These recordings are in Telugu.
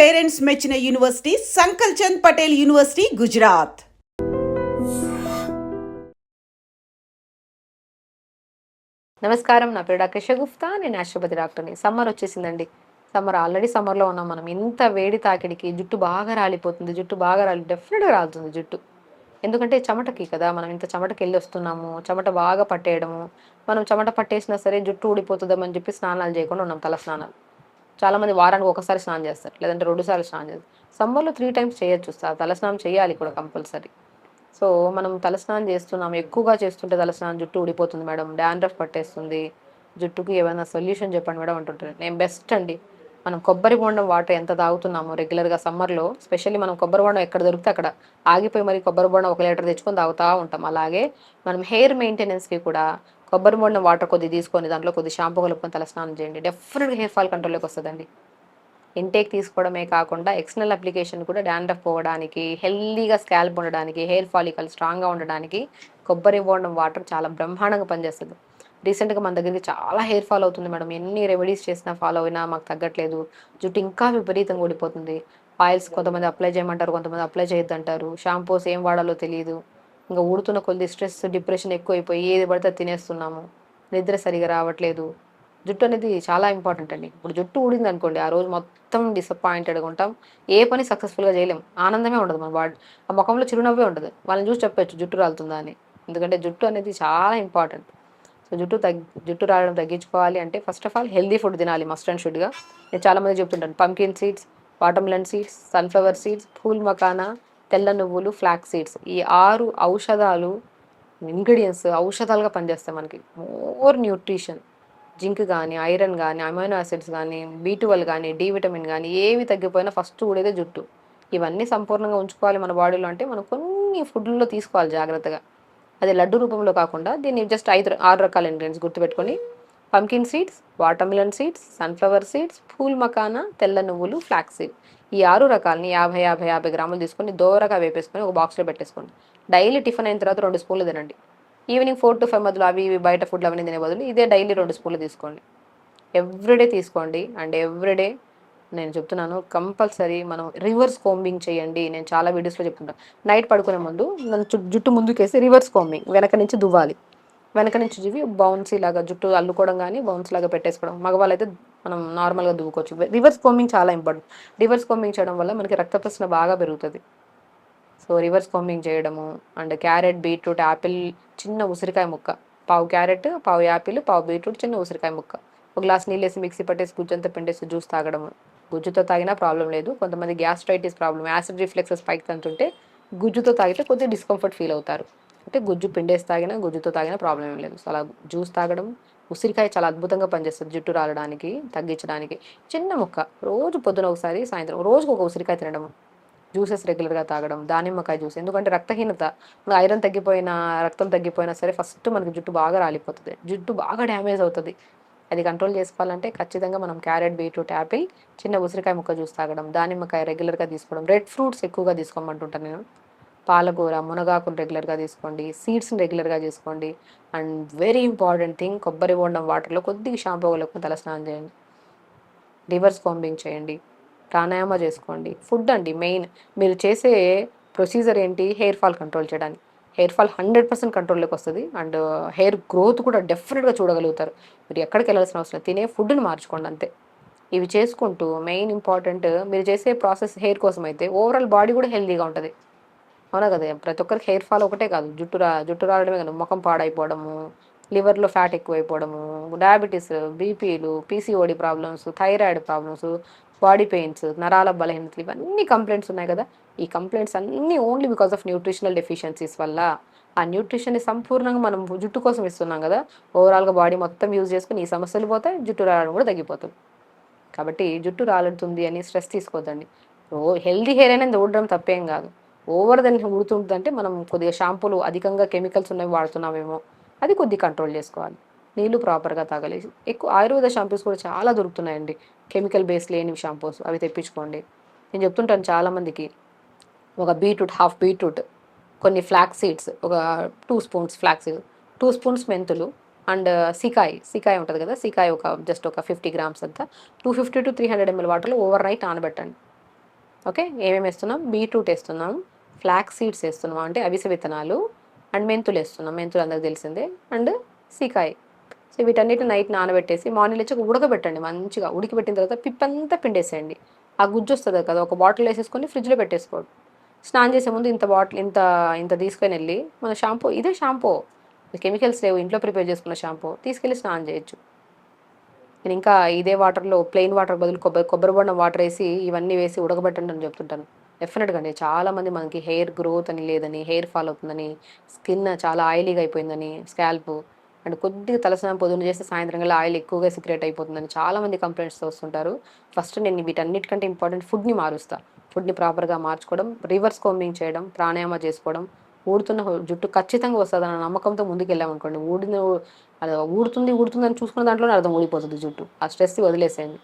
పేరెంట్స్ మెచ్చిన యూనివర్సిటీ సంకల్ చంద్ పటేల్ యూనివర్సిటీ గుజరాత్. నమస్కారం, నా పేరు డాక్టర్ షగుఫ్తా. నేను ఆస్ట్రోపతి డాక్టర్ని. సమ్మర్ వచ్చేసిందండి. ఆల్రెడీ సమ్మర్లో ఉన్నాం మనం. ఇంత వేడి తాకిడికి జుట్టు బాగా రాలిపోతుంది. జుట్టు బాగా డెఫినెట్గా రాలుతుంది జుట్టు. ఎందుకంటే చెమటకి కదా, మనం ఇంత చెమటకి వెళ్ళి వస్తున్నాము, చెమట బాగా పట్టేయడము. మనం చెమట పట్టేసినా సరే జుట్టు ఊడిపోతుందని చెప్పి స్నానాలు చేయకుండా ఉన్నాం, తల స్నానాలు. చాలామంది వారానికి ఒకసారి స్నానం చేస్తారు, లేదంటే 2 సార్లు స్నానం చేస్తారు. సమ్మర్లో 3 టైమ్స్ చేయొచ్చు. తలస్నానం చేయాలి కూడా కంపల్సరీ. సో మనం తలస్నానం చేస్తున్నాం, ఎక్కువగా చేస్తుంటే తలస్నానం జుట్టు ఊడిపోతుంది మేడం, డాండ్రఫ్ పట్టేస్తుంది, జుట్టుకి ఏమైనా సొల్యూషన్ చెప్పండి మేడం అంటుంటారు. నేను బెస్ట్ అండి, మనం కొబ్బరి బొండం వాటర్ ఎంత తాగుతున్నామో రెగ్యులర్గా సమ్మర్లో, స్పెషల్లీ మనం కొబ్బరి బొండం ఎక్కడ దొరికితే అక్కడ ఆగిపోయి మరి కొబ్బరి బొండం 1 లీటర్ తెచ్చుకొని తాగుతూ ఉంటాం. అలాగే మనం హెయిర్ మెయింటెనెన్స్కి కూడా కొబ్బరి బొండం వాటర్ కొద్ది తీసుకొని దాంట్లో కొద్ది షాంపూ కలుపుకొని తలస్నానం చేయండి. డెఫినెట్గా హెయిర్ ఫాల్ కంట్రోల్లోకి వస్తుందండి. ఇంటేక్ తీసుకోవడమే కాకుండా ఎక్స్టర్నల్ అప్లికేషన్ కూడా డాండ్రఫ్ పోవడానికి, హెల్దీగా స్కాల్ప్ ఉండడానికి, హెయిర్ ఫాలికల్ స్ట్రాంగ్గా ఉండడానికి కొబ్బరి బోండం వాటర్ చాలా బ్రహ్మాండంగా పనిచేస్తుంది. రీసెంట్గా మన దగ్గరికి చాలా హెయిర్ ఫాల్ అవుతుంది మేడం. ఎన్ని రెమెడీస్ చేసినా ఫాలో అయినా మాకు తగ్గట్లేదు. జుట్టు ఇంకా విపరీతంగా ఊడిపోతుంది. ఆయిల్స్ కొంతమంది అప్లై చేయమంటారు, కొంతమంది అప్లై చేయొద్దంటారు. షాంపూస్ ఏం వాడాలో తెలియదు. ఇంకా ఊడుతున్న కొద్ది స్ట్రెస్, డిప్రెషన్ ఎక్కువైపోయి ఏది పడితే తినేస్తున్నాము. నిద్ర సరిగా రావట్లేదు. జుట్టు అనేది చాలా ఇంపార్టెంట్ అండి. ఇప్పుడు జుట్టు ఊడింది అనుకోండి, ఆ రోజు మొత్తం డిసప్పాయింటెడ్గా ఉంటాం. ఏ పని సక్సెస్ఫుల్గా చేయలేం. ఆనందమే ఉండదు మన బాడీ, ఆ ముఖంలో చిరునవ్వే ఉండదు. వాళ్ళని చూసి చెప్పచ్చు జుట్టు రాలుతుందా అని. ఎందుకంటే జుట్టు అనేది చాలా ఇంపార్టెంట్. సో జుట్టు రాలడం తగ్గించుకోవాలి అంటే first of all healthy food తినాలి మస్ట్ అండ్ షుడ్గా. నేను చాలామంది చెప్తుంటాను, pumpkin seeds, watermelon seeds, sunflower seeds, pool makhana, తెల్ల నువ్వులు, ఫ్లాక్ సీడ్స్, ఈ 6 ఔషధాలు ఇంగ్రీడియంట్స్ ఔషధాలుగా పనిచేస్తాయి మనకి. మోర్ న్యూట్రిషన్, జింక్ కానీ, ఐరన్ కానీ, అమైనో యాసిడ్స్ కానీ, B12 కానీ, డి విటమిన్ కానీ ఏవి తగ్గిపోయినా ఫస్ట్ ఊడేదే జుట్టు. ఇవన్నీ సంపూర్ణంగా ఉంచుకోవాలి మన బాడీలో అంటే మనం కొన్ని ఫుడ్లలో తీసుకోవాలి జాగ్రత్తగా. అది లడ్డు రూపంలో కాకుండా దీన్ని జస్ట్ 6 రకాల ఇంగ్రీడియంట్స్ గుర్తుపెట్టుకొని, pumpkin seeds, watermelon seeds, sunflower seeds, pool makhana, తెల్ల నువ్వులు, ఫ్లాక్స్ సీడ్, ఈ 6 రకాలని 50 గ్రాములు తీసుకొని దోరగా వేపేసుకొని ఒక బాక్స్లో పెట్టేసుకోండి. డైలీ టిఫిన్ అయిన తర్వాత 2 స్పూన్లు తినండి. ఈవినింగ్ 4 to 5 మధ్యలో అవి ఇవి బయట ఫుడ్లు అవన్నీ తినే బదులు ఇదే డైలీ 2 స్పూన్లు తీసుకోండి. ఎవ్రీడే తీసుకోండి. అండ్ ఎవ్రీడే నేను చెప్తున్నాను, కంపల్సరీ మనం రివర్స్ కోంబింగ్ చేయండి. నేను చాలా వీడియోస్లో చెప్తుంటాను, నైట్ పడుకునే ముందు జుట్టు ముందుకేసి రివర్స్ కోంబింగ్, వెనక నుంచి దువ్వాలి. వెనక నుంచి దువ్వి బౌన్సీ లాగా జుట్టు అల్లుకోవడం కానీ బౌన్స్ లాగా పెట్టేసుకోవడం. మగవాళ్ళైతే మనం నార్మల్గా దువ్వుకోవచ్చు. రివర్స్ కోంబింగ్ చాలా ఇంపార్టెంట్. రివర్స్ కోంబింగ్ చేయడం వల్ల మనకి రక్త ప్రసరణ బాగా పెరుగుతుంది. సో రివర్స్ కోంబింగ్ చేయడము. అండ్ క్యారెట్, బీట్రూట్, యాపిల్, చిన్న ఉసిరికాయ ముక్క, పావు క్యారెట్, పావు యాపిల్, పావు బీట్రూట్, చిన్న ఉసిరికాయ ముక్క, ఒక గ్లాస్ నీళ్ళు వేసి మిక్సీ పట్టేసి గుజ్జంతా పిండేసి జ్యూస్ తాగడము. గుజ్జుతో తాగినా ప్రాబ్లం లేదు. కొంతమంది గ్యాస్ట్రైటిస్ ప్రాబ్లం, యాసిడ్ రిఫ్లెక్సెస్ పైకి తంతుంటే గుజ్జుతో తాగితే కొద్దిగా డిస్కంఫర్ట్ ఫీల్ అవుతారు. అంటే గుజ్జు పిండేసి తాగినా గుజ్జుతో తాగినా ప్రాబ్లం ఏం లేదు. సో అలా జ్యూస్ తాగడం. ఉసిరికాయ చాలా అద్భుతంగా పనిచేస్తుంది జుట్టు రాలడానికి, తగ్గించడానికి. చిన్న ముక్క రోజు పొద్దున ఒకసారి, సాయంత్రం రోజుకు ఒక ఉసిరికాయ తినడం. జ్యూసెస్ రెగ్యులర్గా తాగడం, దానిమ్మకాయ జ్యూస్. ఎందుకంటే రక్తహీనత, ఐరన్ తగ్గిపోయినా, రక్తం తగ్గిపోయినా సరే ఫస్ట్ మనకి జుట్టు బాగా రాలిపోతుంది, జుట్టు బాగా డ్యామేజ్ అవుతుంది. అది కంట్రోల్ చేసుకోవాలంటే ఖచ్చితంగా మనం క్యారెట్, బీట్రూట్, యాపిల్, చిన్న ఉసిరికాయ ముక్క జ్యూస్ తాగడం, దానిమ్మకాయ రెగ్యులర్గా తీసుకోవడం, రెడ్ ఫ్రూట్స్ ఎక్కువగా తీసుకోమంటుంటాను నేను. పాలకూర, మునగాకును రెగ్యులర్గా తీసుకోండి, సీడ్స్ని రెగ్యులర్గా తీసుకోండి. అండ్ వెరీ ఇంపార్టెంట్ థింగ్, కొబ్బరి బోండం వాటర్లో కొద్దిగా షాంపూ కలుపుకొని తలస్నానం చేయండి. రివర్స్ కాంబింగ్ చేయండి. ప్రాణాయామ చేసుకోండి. ఫుడ్ అండి మెయిన్. మీరు చేసే ప్రొసీజర్ ఏంటి? హెయిర్ ఫాల్ కంట్రోల్ చేయడానికి. హెయిర్ ఫాల్ 100% కంట్రోల్లోకి వస్తుంది. అండ్ హెయిర్ గ్రోత్ కూడా డెఫినెట్గా చూడగలుగుతారు. మీరు ఎక్కడికి వెళ్ళాల్సిన అవసరం లేదు, తినే ఫుడ్ని మార్చుకోండి అంతే. ఇవి చేసుకుంటూ మెయిన్ ఇంపార్టెంట్, మీరు చేసే ప్రాసెస్ హెయిర్ కోసం అయితే ఓవరాల్ బాడీ కూడా హెల్తీగా ఉంటుంది. అవునా కదా? ప్రతి ఒక్కరికి హెయిర్ ఫాల్ ఒకటే కాదు, జుట్టు రావడమే కాదు, ముఖం పాడైపోవడము, లివర్లో ఫ్యాట్ ఎక్కువైపోవడము, డయాబెటీస్, బీపీలు, PCOD problems, thyroid problems, body pains, నరాల బలహీనతలు, ఇవన్నీ కంప్లైంట్స్ ఉన్నాయి కదా. ఈ కంప్లైంట్స్ అన్నీ only because of nutritional deficiencies వల్ల. ఆ న్యూట్రిషన్ని సంపూర్ణంగా మనం జుట్టు కోసం ఇస్తున్నాం కదా, ఓవరాల్గా బాడీ మొత్తం యూజ్ చేసుకుని ఈ సమస్యలు పోతాయి, జుట్టు రావడం కూడా తగ్గిపోతుంది. కాబట్టి జుట్టు రాలుతుంది అని స్ట్రెస్ తీసుకోవద్దండి. హెల్దీ హెయిర్ అనేది ఊడడం తప్పేం కాదు. ఓవర్ దెన్ ఊడుతుందంటే మనం కొద్దిగా షాంపూలు అధికంగా కెమికల్స్ ఉన్నవి వాడుతున్నామేమో, అది కొద్దిగా కంట్రోల్ చేసుకోవాలి. నీళ్ళు ప్రాపర్గా తాగాలి. ఎక్కువ ఆయుర్వేద షాంపూస్ కూడా చాలా దొరుకుతున్నాయండి, కెమికల్ బేస్ లేని షాంపూస్, అవి తెప్పించుకోండి. నేను చెప్తుంటాను చాలామందికి, ఒక బీట్రూట్, హాఫ్ బీట్రూట్, కొన్ని ఫ్లాక్ సీడ్స్, ఒక 2 స్పూన్స్ ఫ్లాక్ సీడ్స్, 2 స్పూన్స్ మెంతులు, అండ్ సికాయ ఉంటుంది కదా, సికాయ ఒక జస్ట్ ఒక 50 గ్రామ్స్ అంతా 250 to 300 ml వాటర్లో ఓవర్ నైట్ నానబెట్టండి. ఓకే, ఏమేమి వేస్తున్నాం? బీట్రూట్ వేస్తున్నాం, ఫ్లాక్స్ సీడ్స్ వేస్తున్నాం అంటే అవిసె విత్తనాలు, అండ్ మెంతులు వేస్తున్నాం, మెంతులు అందరికి తెలిసిందే, అండ్ సీకాయ. సో వీటన్నిటిని నైట్ నానబెట్టేసి మార్నింగ్ లేచి ఉడకబెట్టండి మంచిగా. ఉడికిపెట్టిన తర్వాత పిప్పంతా పిండేసేయండి. ఆ గుజ్జు వస్తుంది కదా, ఒక బాటిల్ వేసేసుకొని ఫ్రిడ్జ్లో పెట్టేసుకోండి. స్నానం చేసే ముందు ఇంత బాటిల్ ఇంత ఇంత తీసుకొని వెళ్ళి మన షాంపూ, ఇదే షాంపూ, కెమికల్స్ లేవు, ఇంట్లో ప్రిపేర్ చేసుకున్న షాంపూ తీసుకెళ్ళి స్నానం చేయొచ్చు. నేను ఇంకా ఇదే వాటర్లో ప్లెయిన్ వాటర్ బదులు కొబ్బరి బొండం వాటర్ వేసి ఇవన్నీ వేసి ఉడకబెట్టండి అని చెప్తుంటాను. డెఫినెట్గా అండి, చాలామంది మనకి హెయిర్ గ్రోత్ అని లేదని, హెయిర్ ఫాల్ అవుతుందని, స్కిన్ చాలా ఆయిలీగా అయిపోయిందని, స్కాల్ప్ అండ్ కొద్దిగా తలస్నానం పొద్దున్న చేస్తే సాయంత్రం కల్లా ఆయిల్ ఎక్కువగా సిక్రేట్ అయిపోతుందని చాలామంది కంప్లైంట్స్ వస్తుంటారు. ఫస్ట్ నేను వీటన్నిటికంటే ఇంపార్టెంట్ ఫుడ్ని మారుస్తా. ఫుడ్ని ప్రాపర్గా మార్చుకోవడం, రివర్స్ కోంబింగ్ చేయడం, ప్రాణాయామ చేసుకోవడం, ఊడుతున్న జుట్టు ఖచ్చితంగా వస్తుంది అన్న నమ్మకంతో ముందుకు వెళ్ళామనుకోండి, అది ఊడుతుంది అని చూసుకున్న దాంట్లోనే అర్థం ఊడిపోతుంది జుట్టు. ఆ స్ట్రెస్ వదిలేసేయండి,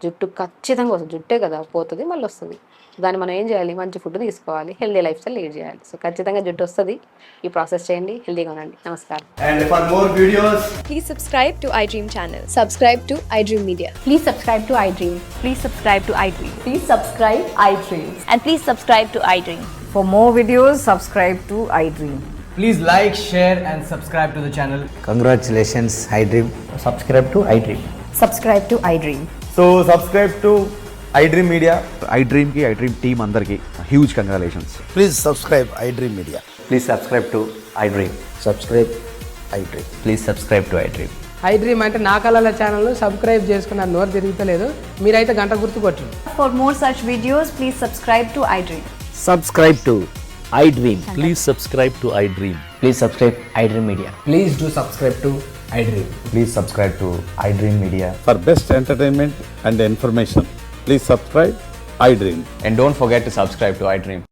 జుట్టు ఖచ్చితంగా వస్తుంది. జుట్టే కదా పోతుంది, మళ్ళీ వస్తుంది. దాన్ని మనం ఏం చేయాలి? మంచి ఫుడ్ తీసుకోవాలి, హెల్దీ లైఫ్ స్టైల్ లీడ్ చేయాలి. సో ఖచ్చితంగా జుట్టు వస్తుంది. ఈ ప్రాసెస్ చేయండి, హెల్దీగా ఉండండి. నమస్కారం. And for more videos, Please subscribe to iDream channel. Subscribe to iDream Media. Please subscribe to iDream. Please subscribe to iDream. Please subscribe iDream. And please subscribe to iDream. For more videos, subscribe to iDream. please like, share, and subscribe to the channel. Congratulations, iDream. Subscribe to iDream. Subscribe to iDream. So subscribe to iDream Media. iDream ki iDream team andarki huge congratulations. Please subscribe iDream Media. Please subscribe to iDream. Subscribe iDream. Please subscribe to iDream. iDream అంటే నా కళల ఛానల్ సబ్స్క్రైబ్ చేసుకున్న నోరు తిరుగుతలేదు, మీరైతే గంట గుర్తు కొట్టండి. For more such videos, please subscribe to iDream. Subscribe to iDream. Please subscribe to iDream. Please subscribe iDream Media. Please do subscribe to iDream. Please subscribe to iDream Media. For best entertainment and information, please subscribe iDream. And don't forget to subscribe to iDream.